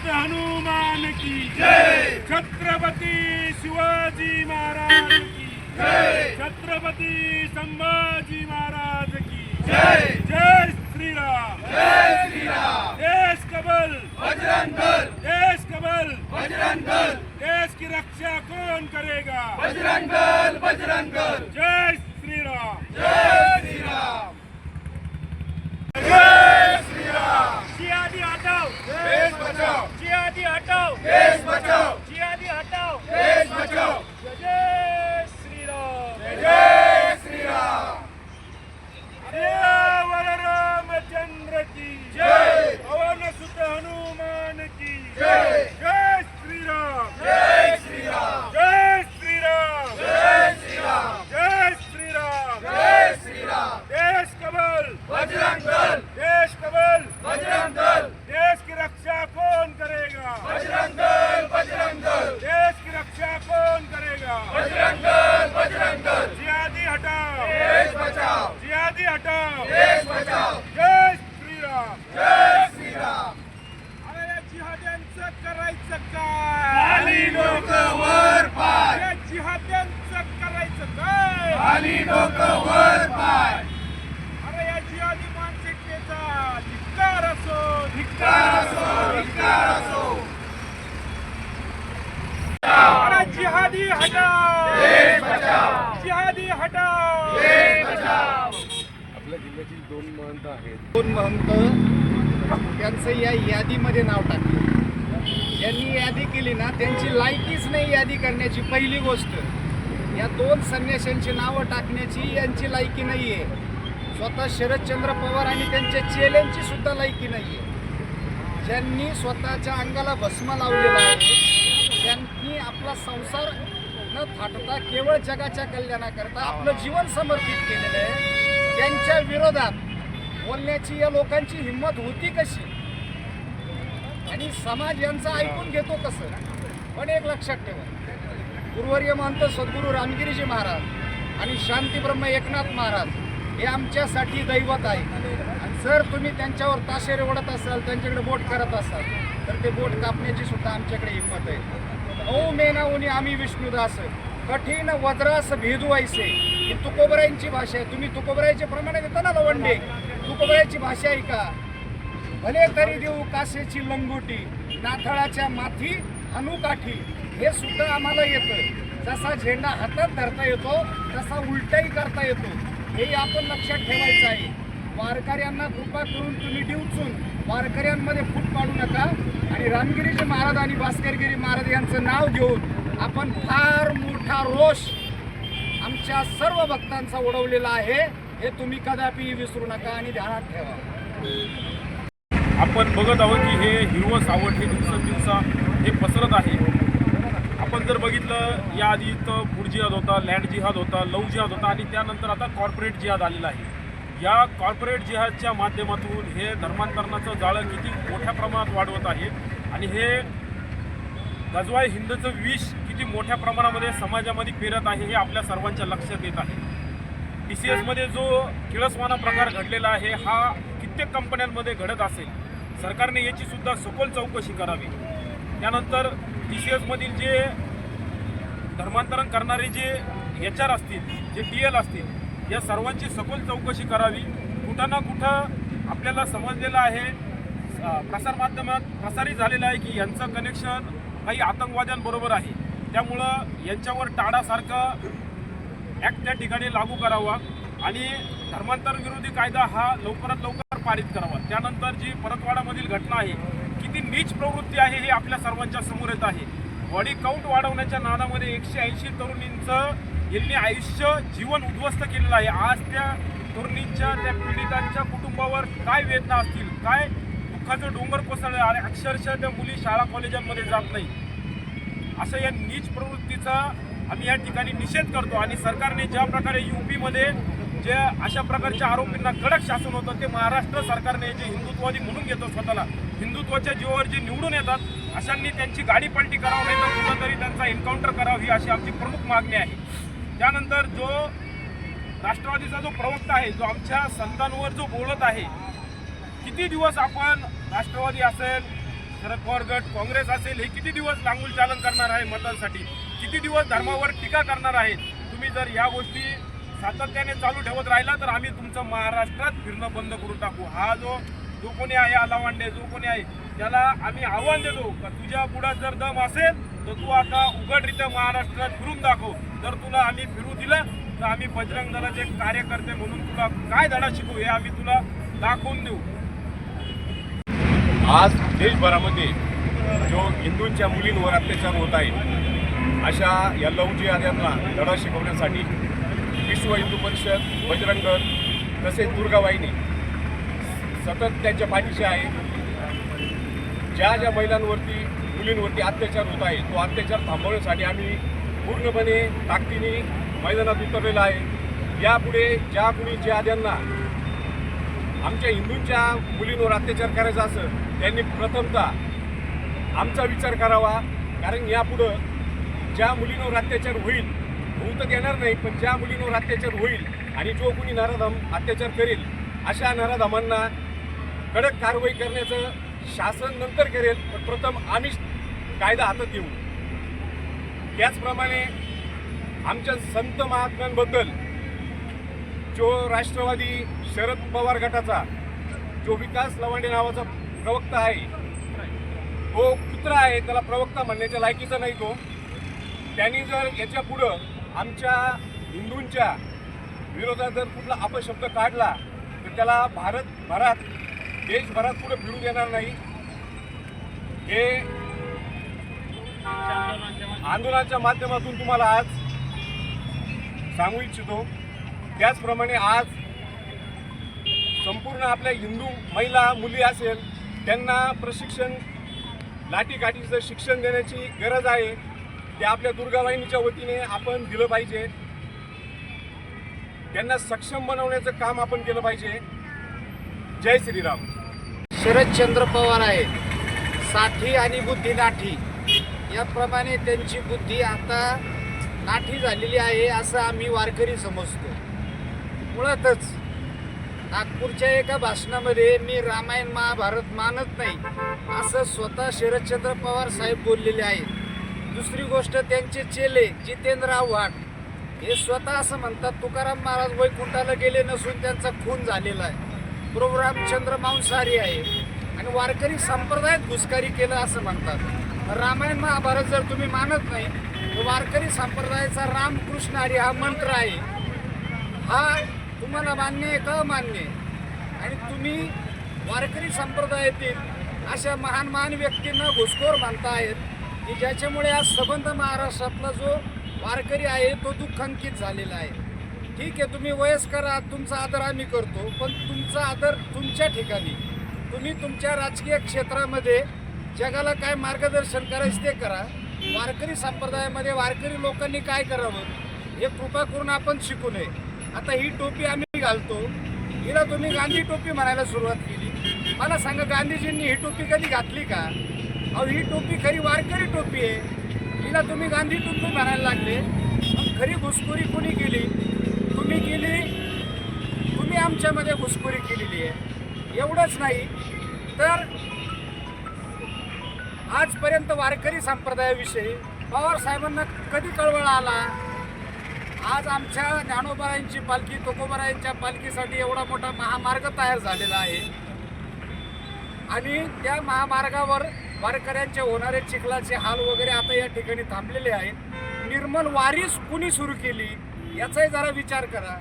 सुत हनुमान की जय, छत्रपती शिवाजी महाराज की जय, छत्रपती संभाजी महाराज की जय, जय श्रीराम, जय श्रीराम। देश कबल बजरंग दल, देश कबल बजरंग दल, देश की रक्षा कौन करेगा? बजरंग दल, बजरंग दल। जय श्रीराम, जय श्रीराम, जय श्रीराम। जिहादी हटाओ, देश बचाओ, जिहादी हटाओ, देश बचाओ, जिहादी हटाओ, देश बचाओ। जय श्रीराम, जय श्रीराम। सियावर रामचंद्र की जय, पवन सुत हनुमान की जय, जय श्रीराम, जय श्रीराम, जय श्रीराम, जय श्रीराम, जय श्रीराम, जय श्रीराम। देश कबल बजरंग दल, देश कबल बजरंग दल, देश की रक्षा कौन करेगा? बजरंग दल, बजरंग दल, देश की रक्षा कौन करेगा? बजरंग दल, बजरंग दल। जिहादी हटाओ, देश बचाओ, जिहादी हटाओ, देश बचाओ। जय श्रीराम, जय श्रीराम। अरे या जिहाद्यांचं करायचं काय? खाली डोकं वर पाय, या जिहाद्यांचं करायचं काय? खाली डोकं वर पाय। अरे या जिहादी मानसिकतेचा धिक्कार असो, धिक्कार असो, धिक्कार असो। अरे जिहादी हटाओ, देश बचाओ, जिहादी हटाओ, देश बचाओ। आपल्या जिल्ह्यातील 2 महंत आहेत. 2 महंत त्यांचं या यादीमध्ये नाव टाकलं. ज्यांनी यादी केली ना त्यांची लायकीच नाही यादी करण्याची. पहिली गोष्ट, या 2 संन्याशांची नावं टाकण्याची यांची लायकी नाही आहे. स्वतः शरदचंद्र पवार आणि त्यांच्या चेल्यांची सुद्धा लायकी नाही आहे. ज्यांनी स्वतःच्या अंगाला भस्म लावलेला आहे, त्यांनी आपला संसार न थाटता केवळ जगाच्या कल्याणाकरता आपलं जीवन समर्पित केलेलं आहे, त्यांच्या विरोधात बोलण्याची या लोकांची हिंमत होती कशी? आणि समाज यांचं ऐकून घेतो कसं? पण एक लक्षात ठेवा, गुरुवर्य महंत सद्गुरू रामगिरीजी महाराज आणि शांतीब्रह्म एकनाथ महाराज हे आमच्यासाठी दैवत आहे. आणि जर तुम्ही त्यांच्यावर ताशेरे ओढत असाल, त्यांच्याकडे बोट करत असाल, तर ते बोट कापण्याची सुद्धा आमच्याकडे हिंमत आहे. ओ मेनाऊनी आम्ही विष्णुदास, कठीण वज्रास भेदवायचे, ही तुकोबरायांची भाषा आहे. तुम्ही तुकोबरायाचे प्रमाणे देता ना लवंडे, तुकोबरायाची भाषा आहे का? भले तरी देऊ कासेची लंगोटी, नाथळाच्या माथी हनुकाठी, हे सुद्धा आम्हाला येतं. जसा झेंडा हातात धरता येतो तसा उलटाही करता येतो, हे आपण लक्षात ठेवायचं आहे. वारकऱ्यांना कृपा करून तुम्ही डिवचून वारकऱ्यांमध्ये फूट पाडू नका. आणि रामगिरीजी महाराज आणि भास्करगिरी महाराज यांचं नाव घेऊन आपण फार मोठा रोष आमच्या सर्व भक्तांचा उडवलेला आहे, हे तुम्ही कदापि विसरू नका आणि ध्यानात ठेवा. आपण बघत आहोत की हे हिरवं सावट हे दिवसेंदिवसा हे पसरत आहे. आपण जर बघितलं, याआधी इथं फूड जिहाद होता, लँड जिहाद होता, लव जिहाद होता आणि त्यानंतर आता कॉर्पोरेट जिहाद आलेला आहे. या कॉर्पोरेट जिहादच्या माध्यमातून हे धर्मांतरणाचं जाळं किती मोठ्या प्रमाणात वाढवत आहे आणि हे गजवाई हिंदचं विष किती मोठ्या प्रमाणामध्ये समाजामध्ये पेरत आहे हे आपल्या सर्वांच्या लक्षात येत आहे. TCS मध्ये जो किळसवाना प्रकार घडलेला आहे हा कित्येक कंपन्यांमध्ये घडत असेल. सरकारने याची सुद्धा सखोल चौकशी करावी. त्यानंतर TCS मधील जे धर्मांतरण करणारे जे HR असतील, जे TL असतील, या सर्वांची सखोल चौकशी करावी. कुठं ना कुठं आपल्याला समजलेलं आहे, प्रसारमाध्यमात प्रसारित झालेलं आहे की यांचं कनेक्शन काही आतंकवाद्यांबरोबर आहे. त्यामुळं यांच्यावर टाळासारखं ॲक्ट त्या ठिकाणी लागू करावा आणि धर्मांतर विरोधी कायदा हा लवकरात लवकर पारित करावा. त्यानंतर जी परतवाडामधील घटना आहे, किती नीच प्रवृत्ती आहे हे आपल्या सर्वांच्या समोर येत आहे. बॉडी काउंट वाढवण्याच्या नादामध्ये 180 तरुणींचं यांनी आयुष्य जीवन उद्ध्वस्त केलेलं आहे. आज त्या तरुणींच्या, त्या पीडितांच्या कुटुंबावर काय वेदना असतील, काय दुःखाचं डोंगर कोसळले आणि अक्षरशः त्या मुली शाळा कॉलेजांमध्ये जात नाही. अशा या नीच प्रवृत्तीचा आम्ही या ठिकाणी निषेध करतो. आणि सरकारने ज्या प्रकारे UP-मध्ये जे अशा प्रकारच्या आरोपींना कडक शासन होतं, ते महाराष्ट्र सरकारने जे हिंदुत्ववादी म्हणून घेतो स्वतःला, हिंदुत्वाच्या जीवावर जे निवडून येतात अशांनी त्यांची गाडी पलटी करावं, नाही तर कुठंतरी त्यांचा एन्काउंटर करावं, ही अशी आमची प्रमुख मागणी आहे. त्यानंतर जो राष्ट्रवादीचा जो प्रवक्ता आहे, जो आमच्या संतांवर जो बोलत आहे, किती दिवस आपण राष्ट्रवादी असेल, शरद पवार गट काँग्रेस असेल हे किती दिवस लांगुल चालन करणार आहे मतांसाठी, किती दिवस धर्मावर टीका करणार आहे. तुम्ही जर या गोष्टी सातत्याने चालू ठेवत राहिला तर आम्ही तुमचं महाराष्ट्रात फिरणं बंद करून टाकू. हा जो कोणी आहे अलावांडे जो कोणी आहे त्याला आम्ही आव्हान देतो का तुझ्या पुढे जर दम असेल तर तू आता उघडरित्या महाराष्ट्रात फिरून दाखव. जर तुला आम्ही फिरू दिलं तर आम्ही बजरंग दलाचे कार्यकर्ते म्हणून तुला काय धडा शिकू हे आम्ही तुला दाखवून देऊ. आज देशभरामध्ये जो हिंदूंच्या मुलींवर अत्याचार होत आहे अशा या लव जिहाद्यांना धडा शिकवण्यासाठी विश्व हिंदू परिषद, बजरंग दल तसेच दुर्गा वाहिनी सतत त्यांच्या पाठीशी आहे. ज्या ज्या महिलांवरती मुलींवरती अत्याचार होत आहे तो अत्याचार थांबवण्यासाठी आम्ही पूर्णपणे ताकदीने मैदानात उतरलेला आहे. यापुढे ज्या कुणी जिहाद्यांना आमच्या हिंदूंच्या मुलींवर अत्याचार करायचा असेल त्यांनी प्रथमतः आमचा विचार करावा. कारण यापुढं ज्या मुलींवर अत्याचार होईल होऊ तर देणार नाही, पण ज्या मुलींवर अत्याचार होईल आणि जो कोणी नराधम अत्याचार करेल अशा नराधमांना कडक कारवाई करण्याचं शासन नंतर करेल, पण प्रथम आम्हीच कायदा हातात घेऊ. त्याचप्रमाणे आमच्या संत महात्म्यांबद्दल जो राष्ट्रवादी शरद पवार गटाचा जो विकास लवांडे नावाचा प्रवक्ता आहे तो कुत्रा आहे, त्याला प्रवक्ता म्हणण्याच्या लायकीचा नाही तो. त्यांनी जर याच्या पुढं आमच्या हिंदूंच्या विरोधात जर कुठला अपशब्द काढला तर त्याला भारतभरात देशभरात पुढे फिरू देणार नाही. हे आंदोलनाच्या माध्यमातून तुम्हाला आज सांगू इच्छितो. त्याचप्रमाणे आज संपूर्ण आपल्या हिंदू महिला मुली असेल त्यांना प्रशिक्षण लाठीकाठीचं शिक्षण देण्याची गरज आहे. ते आपल्या दुर्गा वाहिनीच्या वतीने आपण दिलं पाहिजे. त्यांना सक्षम बनवण्याचं काम आपण केलं पाहिजे. जय श्रीराम. शरदचंद्र पवार आहे, साठी आणि बुद्धी नाठी याप्रमाणे त्यांची बुद्धी आता नाठी झालेली आहे असं आम्ही वारकरी समजतो. मुळातच नागपूरच्या एका भाषणामध्ये मी रामायण महाभारत मानत नाही असं स्वतः शरदचंद्र पवार साहेब बोललेले आहेत. दुसरी गोष्ट त्यांचे चेले जितेंद्र आव्हाड हे स्वतः असं म्हणतात तुकाराम महाराज वैकुंठाला गेले नसून त्यांचा खून झालेला आहे. प्रभू रामचंद्र मांसाहारी आहे आणि वारकरी संप्रदायात घुसखोरी केलं असं म्हणतात. रामायण महाभारत जर तुम्ही मानत नाही तर वारकरी संप्रदायाचा रामकृष्ण हरी हा मंत्र आहे. हा तुम्हाला मान्य आहे का मान्य आहे? आणि तुम्ही वारकरी संप्रदायातील अशा महान महान व्यक्तींना घुसखोर म्हणतायत की ज्याच्यामुळे आज संबंध महाराष्ट्रातला जो वारकरी आहे तो दुःखांकित झालेला आहे. ठीक आहे, तुम्ही वयस्कर आहात, तुमचा आदर आम्ही करतो, पण तुमचा आदर तुमच्या ठिकाणी. तुम्ही तुमच्या राजकीय क्षेत्रामध्ये जगाला काय मार्गदर्शन करायचं ते करा. वारकरी संप्रदायामध्ये वारकरी लोकांनी काय करावं हे कृपा करून आपण शिकू नये. आता ही टोपी आम्ही घालतो, हिला तुम्ही गांधी टोपी म्हणायला सुरुवात केली. मला सांगा, गांधीजींनी ही टोपी कधी घातली का? अहो, ही टोपी खरी वारकरी टोपी आहे, हिला तुम्ही गांधी टोपी म्हणायला लागले. मग खरी घुसखोरी कोणी केली? तुम्ही केली. तुम्ही आमच्यामध्ये घुसखोरी केलेली आहे. एवढंच नाही तर आजपर्यंत वारकरी संप्रदायाविषयी पवार साहेबांना कधी कळवळा आला? आज आमच्या ज्ञानोबारायांची पालखी, तुकोबारायांच्या पालखीसाठी एवढा मोठा महामार्ग तयार झालेला आहे आणि त्या महामार्गावर वारकऱ्यांचे होणारे चिखलाचे हाल वगैरे आता या ठिकाणी थांबलेले आहेत. निर्मल वारीस कुणी सुरू केली याचाही जरा विचार करा.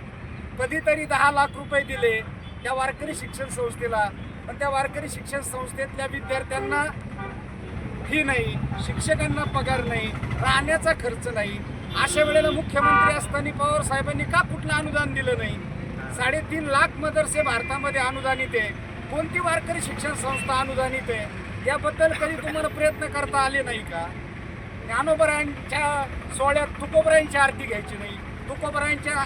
कधीतरी 10 लाख रुपये दिले त्या वारकरी शिक्षण संस्थेला, पण त्या वारकरी शिक्षण संस्थेतल्या विद्यार्थ्यांना फी नाही, शिक्षकांना पगार नाही, राहण्याचा खर्च नाही. अशा वेळेला मुख्यमंत्री असताना पवार साहेबांनी का कुठलं अनुदान दिलं नाही? 3.5 लाख मदरसे भारतामध्ये अनुदानित आहे. कोणती वारकरी शिक्षण संस्था अनुदानित आहे? याबद्दल कधी तुम्हाला प्रयत्न करता आले नाही का? ज्ञानोबरायांच्या सोहळ्यात तुकोबरायांची आरती घ्यायची नाही, तुकोबरायांच्या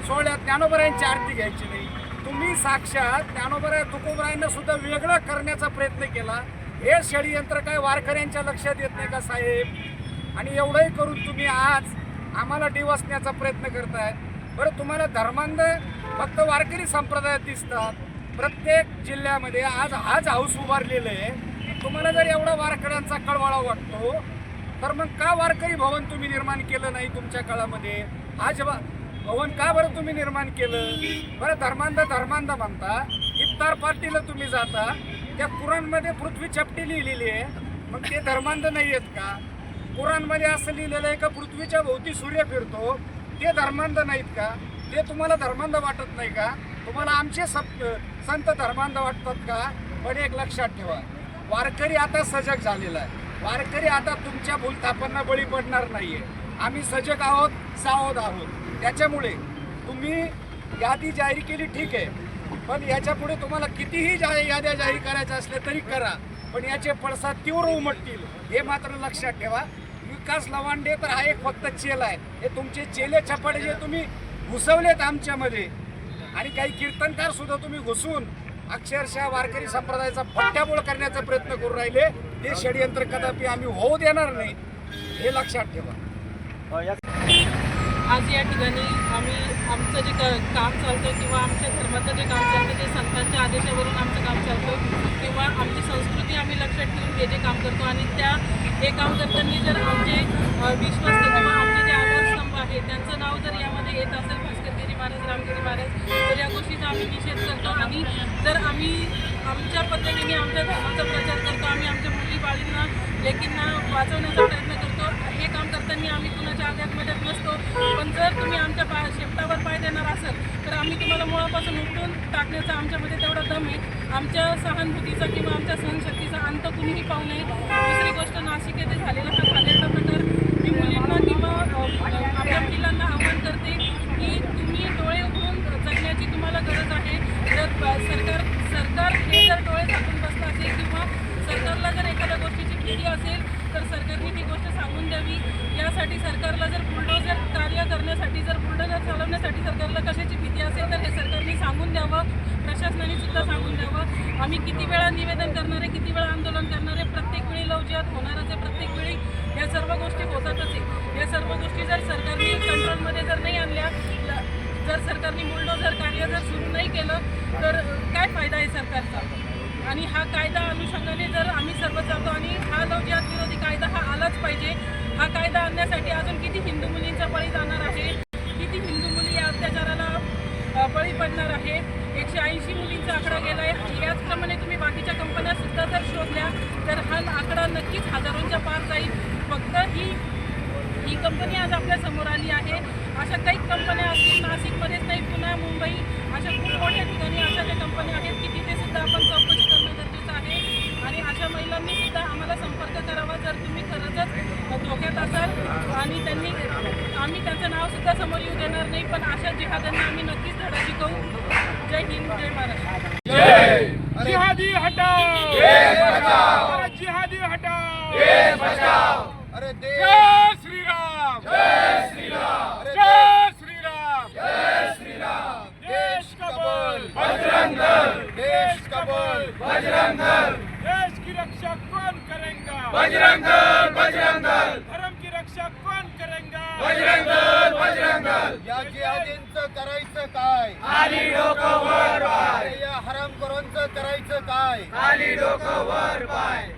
सोहळ्यात ज्ञानोबरायांची आरती घ्यायची नाही. तुम्ही साक्षात ज्ञानोबराय तुकोबरायांना सुद्धा वेगळं करण्याचा प्रयत्न केला. हे षडयंत्र काय वारकऱ्यांच्या लक्षात येत नाही का साहेब? आणि एवढंही करून तुम्ही आज आम्हाला डिवसण्याचा प्रयत्न करताय. बरं, तुम्हाला धर्मांध फक्त वारकरी संप्रदायात दिसतात. प्रत्येक जिल्ह्यामध्ये आज हाऊस उभारलेलं आहे. तुम्हाला जर एवढा वारकऱ्यांचा कळवाळा वाटतो तर मग का वारकरी भवन तुम्ही निर्माण केलं नाही तुमच्या काळामध्ये? आज भवन का बरं तुम्ही निर्माण केलं? बरं धर्मांध म्हणता, इफ्तार पार्टीला तुम्ही जाता, त्या कुराणमध्ये पृथ्वी चपटी लिहिलेली आहे, मग ते धर्मांध नाही आहेत का? कुराणमध्ये असं लिहिलेलं आहे का पृथ्वीच्या भोवती सूर्य फिरतो, ते धर्मांध नाहीत का? ते तुम्हाला धर्मांध वाटत नाही का? तुम्हाला आमचे संत धर्मांध वाटतात का? पण एक लक्षात ठेवा, वारकरी आता सजग झालेला आहे. वारकरी आता तुमच्या भूलथापांना बळी पडणार नाहीये. आम्ही सजग आहोत, सावध आहोत. त्याच्यामुळे तुम्ही यादी जाहीर केली ठीक आहे, पण याच्या पुढे तुम्हाला कितीही याद्या जाहीर करायच्या असल्या तरी करा, पण याचे पडसाद तीव्र उमटतील हे मात्र लक्षात ठेवा. विकास लवांडे तर हा एक फक्त चेला आहे. हे तुमचे चेले छपाडे जे तुम्ही घुसवलेत आमच्यामध्ये, आणि काही कीर्तनकार सुद्धा तुम्ही घुसून अक्षरशः वारकरी संप्रदायाचा फट्ट्याबोळ करण्याचा प्रयत्न करून राहिले. ते षडयंत्र कदापि आम्ही होऊ देणार नाही, हे लक्षात ठेवा. आज या ठिकाणी आम्ही आमचं जे काम चालतं किंवा आमच्या धर्माचं जे काम चालतं ते संतांच्या आदेशावरून आमचं काम चालतं किंवा आमची संस्कृती आम्ही लक्षात ठेवून हे जे काम करतो, आणि हे काम करताना जर आमचे विश्वस्त किंवा आमचे जे आधारस्तंभ आहे त्यांचं नाव जर यामध्ये येत असेल, भास्करगिरी महाराज, रामगिरी महाराज, तर या गोष्टीचा आम्ही निषेध करतो. आणि जर आम्ही आमच्या पद्धतीने आमच्या धर्माचा प्रचार करतो, आम्ही आमच्या मुली बाळींना लेकींना वाचवण्याचा प्रयत्न करतो, हे काम करताना आम्ही कुणाच्या आज्ञेत मदत नसतो. पण जर तुम्ही आमच्या शेपटावर पाय देणार असाल तर आम्ही तुम्हाला मुळापासून उठून टाकण्याचा आमच्यामध्ये तेवढा दम आहे. आमच्या सहानुभूतीचा किंवा आमच्या सहनशक्तीचा अंत कुणीही पाहू नये. दुसरी गोष्ट, नाशिक येथे झालेला हा घाणेरडा प्रकार, मी मुलींना किंवा आपल्या महिलांना आव्हान करते की तुम्ही डोळे उघडून जगण्याची तुम्हाला गरज आहे. जर सरकार हे जर डोळे झाकून बसलं असेल किंवा सरकारला जर एखाद्या गोष्टीची भीती असेल तर सरकारने ती गोष्ट सांगून द्यावी. यासाठी सरकारला जर बुलडोझर कार्य करण्यासाठी, जर बुलडोझर चालवण्यासाठी सरकारला कशाची भीती असेल तर हे सरकारने सांगून द्यावं, प्रशासनाने सुद्धा सांगून द्यावं. आम्ही किती वेळा निवेदन करणारे, किती वेळा आंदोलन करणारे, प्रत्येक वेळी लव जिहाद होणारच आहे, प्रत्येक वेळी या सर्व गोष्टी होतातच आहे. या सर्व गोष्टी जर सरकारने कंट्रोलमध्ये जर नाही आणल्या, जर सरकारने बुलडोझर कार्य जर सुरू नाही केलं तर काय फायदा आहे सरकारचा? आणि हा कायदा अनुषंगाने जर आम्ही सर्व जातो आणि हा लव जिहाद विरोधी कायदा हा आलाच पाहिजे. हा कायदा आणण्यासाठी अजून किती हिंदू मुलींचा बळी जाणार आहे, किती हिंदू मुली या अत्याचाराला बळी पडणार आहे. 180 मुलींचा आकडा गेला आहे. याचप्रमाणे तुम्ही बाकीच्या कंपन्या सुद्धा जर शोधल्या तर हा आकडा नक्कीच हजारोंच्या पार जाईल. फक्त ही कंपनी आज आपल्या समोर आली आहे. अशा काही कंपन्या असतील, नाशिकमध्येच नाही, पुणे, मुंबई, अशा खूप मोठ्या ठिकाणी अशा ज्या कंपन्या आहेत की तिथे सुद्धा आपण चौकशी करणं गरजेचं आहे. आणि अशा महिलांनी सुद्धा आम्हाला संपर्क करावा जर तुम्ही खरंच धोक्यात असाल. आणि आम्ही त्यांचं नाव सुद्धा समोर येऊ देणार नाही, पण अशा जिहाद्यांना आम्ही नक्कीच धडा शिकवू. जय हिंद, जय महाराष्ट्र. जिहादी हटाओ, जिहादी हटाओ. अरे जय श्रीराम, जय श्रीराम, जय श्रीराम, जय श्रीराम. देश का बल बजरंग दल, देश का बल बजरंग दल. देश की रक्षा कौन करेगा? बजरंग दल, बजरंग दल. धर्म की रक्षा कौन करेगा? बजरंग दल, बजरंग दल. या जिहादींचं करायचं काय? खाली डोकं वर पाय, या हरामखोरांचं करायचं काय? खाली डोकं वर पाय.